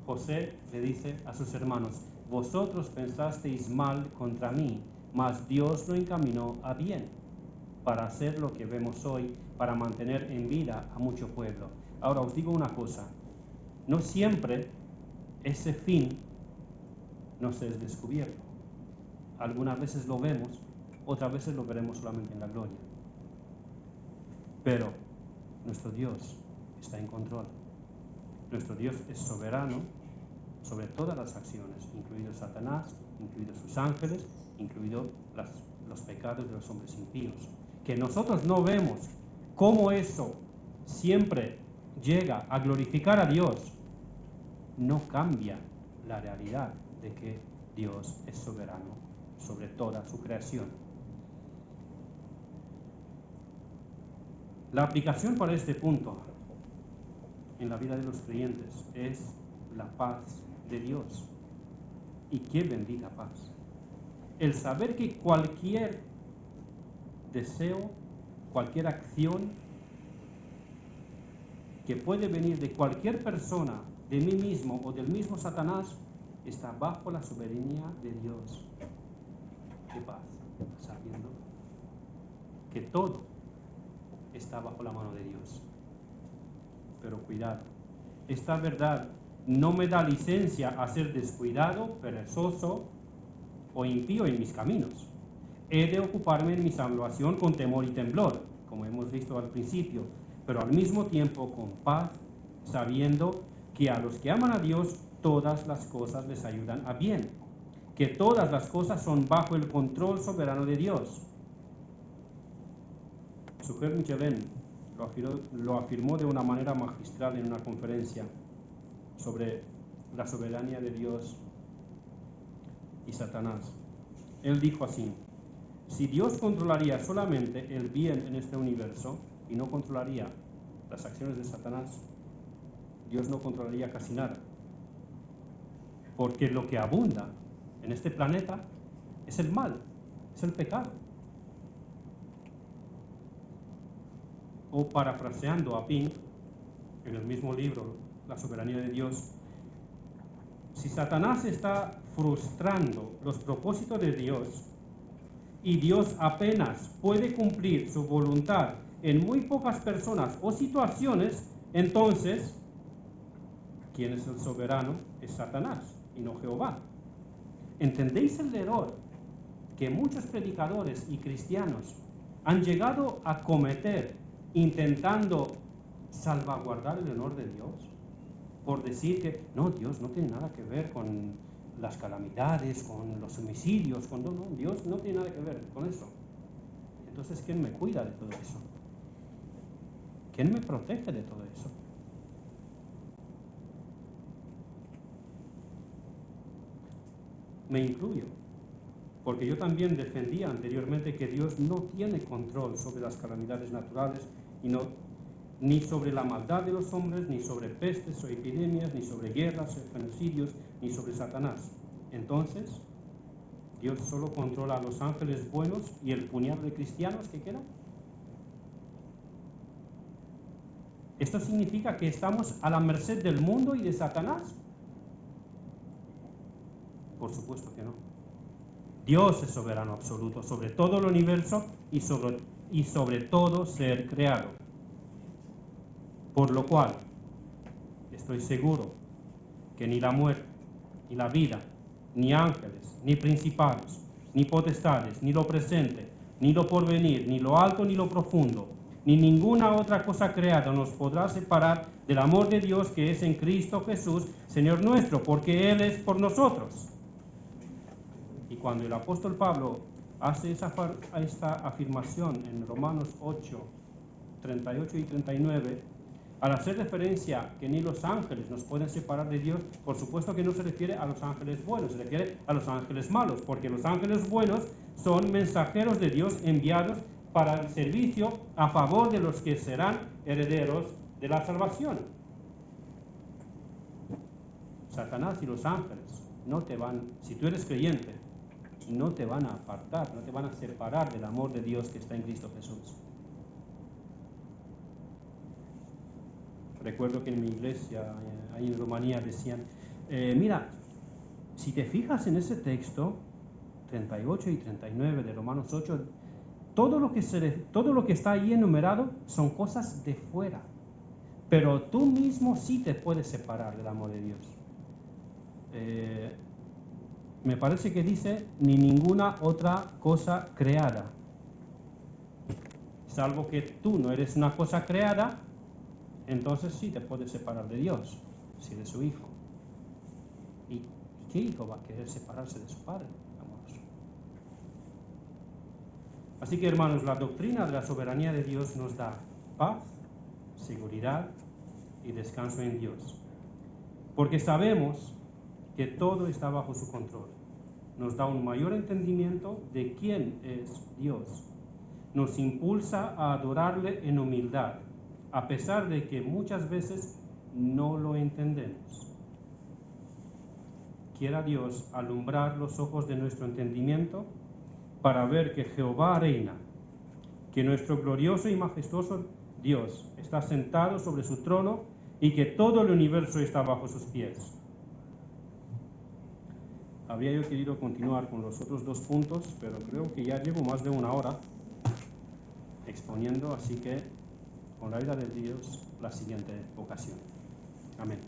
José le dice a sus hermanos: vosotros pensasteis mal contra mí, mas Dios lo encaminó a bien, para hacer lo que vemos hoy, para mantener en vida a mucho pueblo. Ahora os digo una cosa: no siempre ese fin nos es descubierto. Algunas veces lo vemos, otras veces lo veremos solamente en la gloria. Pero nuestro Dios está en control. Nuestro Dios es soberano sobre todas las acciones, incluido Satanás, incluidos sus ángeles, incluidos los pecados de los hombres impíos. Que nosotros no vemos cómo eso siempre llega a glorificar a Dios, no cambia la realidad de que Dios es soberano sobre toda su creación. La aplicación para este punto en la vida de los creyentes es la paz de Dios. Y qué bendita paz. El saber que cualquier deseo, cualquier acción que puede venir de cualquier persona, de mí mismo o del mismo Satanás, está bajo la soberanía de Dios. Qué paz, sabiendo que todo está bajo la mano de Dios. Pero cuidado, esta verdad no me da licencia a ser descuidado, perezoso o impío en mis caminos. He de ocuparme en mi salvación con temor y temblor, como hemos visto al principio, pero al mismo tiempo con paz sabiendo que a los que aman a Dios todas las cosas les ayudan a bien, que todas las cosas son bajo el control soberano de Dios. Suger Michelin lo afirmó de una manera magistral en una conferencia sobre la soberanía de Dios y Satanás. Él dijo así: si Dios controlaría solamente el bien en este universo y no controlaría las acciones de Satanás, Dios no controlaría casi nada. Porque lo que abunda en este planeta es el mal, es el pecado. O parafraseando a Pink, en el mismo libro, La soberanía de Dios, si Satanás está frustrando los propósitos de Dios y Dios apenas puede cumplir su voluntad en muy pocas personas o situaciones, entonces, ¿quién es el soberano? Es Satanás y no Jehová. ¿Entendéis el error que muchos predicadores y cristianos han llegado a cometer intentando salvaguardar el honor de Dios? Por decir que no, Dios no tiene nada que ver con las calamidades, con los homicidios, no, Dios no tiene nada que ver con eso. Entonces, ¿quién me cuida de todo eso? ¿Quién me protege de todo eso? Me incluyo, porque yo también defendía anteriormente que Dios no tiene control sobre las calamidades naturales ni sobre la maldad de los hombres, ni sobre pestes o epidemias, ni sobre guerras o genocidios, ni sobre Satanás. Entonces, Dios solo controla a los ángeles buenos y el puñado de cristianos que quedan. ¿Esto significa que estamos a la merced del mundo y de Satanás? Por supuesto que no. Dios es soberano absoluto sobre todo el universo y sobre todo ser creado. Por lo cual, estoy seguro que ni la muerte, ni la vida, ni ángeles, ni principados, ni potestades, ni lo presente, ni lo porvenir, ni lo alto, ni lo profundo, ni ninguna otra cosa creada nos podrá separar del amor de Dios que es en Cristo Jesús, Señor nuestro, porque Él es por nosotros. Y cuando el apóstol Pablo hace esta afirmación en Romanos 8, 38 y 39, al hacer referencia que ni los ángeles nos pueden separar de Dios, por supuesto que no se refiere a los ángeles buenos, se refiere a los ángeles malos, porque los ángeles buenos son mensajeros de Dios enviados para el servicio a favor de los que serán herederos de la salvación. Satanás y los ángeles no te van, si tú eres creyente, no te van a apartar, no te van a separar del amor de Dios que está en Cristo Jesús. Recuerdo que en mi iglesia, ahí en Rumanía, decían, mira, si te fijas en ese texto, 38 y 39 de Romanos 8, todo lo que está ahí enumerado son cosas de fuera, pero tú mismo sí te puedes separar del amor de Dios. Me parece que dice, ni ninguna otra cosa creada, salvo que tú no eres una cosa creada, entonces sí te puedes separar de Dios, si eres su hijo. ¿Y qué hijo va a querer separarse de su padre? Amoroso. Así que, hermanos, la doctrina de la soberanía de Dios nos da paz, seguridad y descanso en Dios, porque sabemos que todo está bajo su control. Nos da un mayor entendimiento de quién es Dios. Nos impulsa a adorarle en humildad, a pesar de que muchas veces no lo entendemos. Quiera Dios alumbrar los ojos de nuestro entendimiento para ver que Jehová reina, que nuestro glorioso y majestuoso Dios está sentado sobre su trono y que todo el universo está bajo sus pies. Habría yo querido continuar con los otros dos puntos, pero creo que ya llevo más de una hora exponiendo, así que con la ayuda de Dios, la siguiente ocasión. Amén.